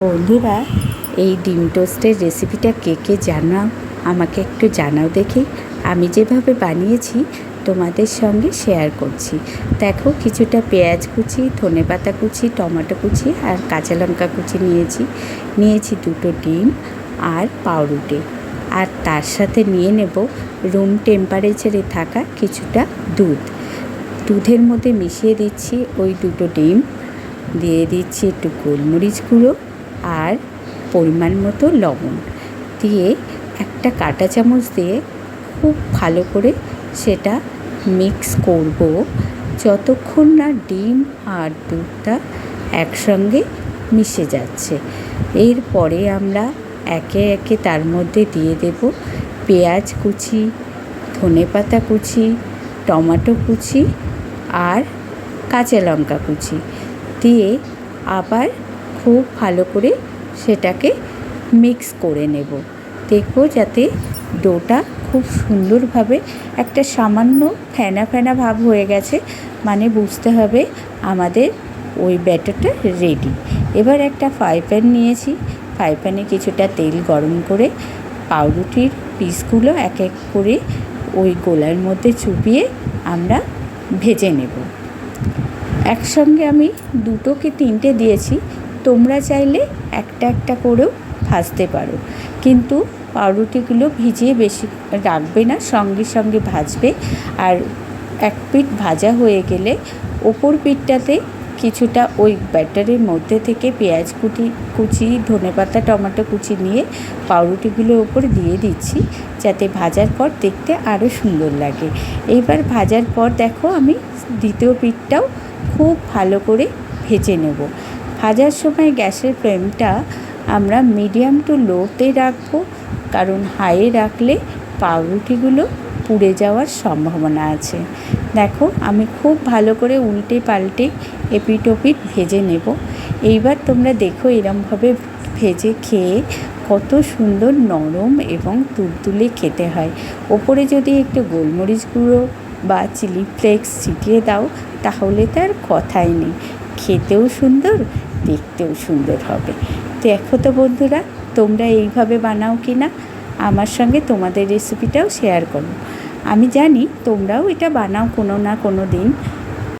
বন্ধুরা, এই ডিম টোস্টের রেসিপিটা কে কে জানাও, আমাকে একটু জানাও দেখি। আমি যেভাবে বানিয়েছি তোমাদের সঙ্গে শেয়ার করছি। দেখো, কিছুটা পেঁয়াজ কুচি, ধনেপাতা কুচি, টমেটো কুচি আর কাঁচা লঙ্কা কুচি নিয়েছি দুটো ডিম আর পাউরুটি। আর তার সাথে নিয়ে নেব রুম টেম্পারেচারে থাকা কিছুটা দুধের মধ্যে মিশিয়ে দিচ্ছি ওই দুটো ডিম, দিয়ে দিচ্ছি একটু গোলমরিচ গুঁড়ো আর পরিমাণ মতো লবণ দিয়ে একটা কাঁটা চামচ দিয়ে খুব ভালো করে সেটা মিক্স করব যতক্ষণ না ডিম আর দুধটা একসঙ্গে মিশে যাচ্ছে। এরপরে আমরা একে একে তার মধ্যে দিয়ে দেব পেঁয়াজ কুচি, ধনেপাতা কুচি, টমেটো কুচি আর কাঁচা লঙ্কা কুচি দিয়ে আবার খুব ভালো করে সেটাকে মিক্স করে নেব। দেখব যাতে ডোটা খুব সুন্দরভাবে একটা সামান্য ফেনা ফেনা ভাব হয়ে গেছে, মানে বুঝতে হবে আমাদের ওই ব্যাটারটা রেডি। এবার একটা ফ্রাই প্যান নিয়েছি, ফ্রাই প্যানে কিছুটা তেল গরম করে পাউরুটির পিসগুলো এক এক করে ওই গোলার মধ্যে চুবিয়ে আমরা ভেজে নেব। একসঙ্গে আমি দুটো কি তিনটে দিয়েছি, তোমরা চাইলে একটা একটা করেও ভাজতে পারো, কিন্তু পাউরুটিগুলো ভিজিয়ে বেশি রাখবে না, সঙ্গে সঙ্গে ভাজবে। আর এক পিঠ ভাজা হয়ে গেলে ওপর পিঠটাতে কিছুটা ওই ব্যাটারের মধ্যে থেকে পেঁয়াজ কুচি, ধনেপাতা, টমেটো কুচি নিয়ে পাউরুটিগুলোর ওপর দিয়ে দিচ্ছি, যাতে ভাজার পর দেখতে আরও সুন্দর লাগে। এইবার ভাজার পর দেখো আমি দ্বিতীয় পিঠটাও খুব ভালো করে ভেজে নেব। ভাজার সময় গ্যাসের ফ্লেমটা আমরা মিডিয়াম টু লোতে রাখবো, কারণ হাইয়ে রাখলে পাউরুটিগুলো পুড়ে যাওয়ার সম্ভাবনা আছে। দেখো, আমি খুব ভালো করে উল্টে পাল্টে এপিট ওপিট ভেজে নেব। এইবার তোমরা দেখো এরমভাবে ভেজে খেয়ে কত সুন্দর নরম এবং তুলতুলে খেতে হয়। ওপরে যদি একটু গোলমরিচ গুঁড়ো বা চিলি ফ্লেক্স ছিটিয়ে দাও তাহলে তার কথাই নেই, খেতেও সুন্দর, দেখতেও সুন্দর হবে। দেখো তো বন্ধুরা, তোমরা এইভাবে বানাও কি না, আমার সঙ্গে তোমাদের রেসিপিটাও শেয়ার করো। আমি জানি তোমরাও এটা বানাও কোনো না কোনো দিন।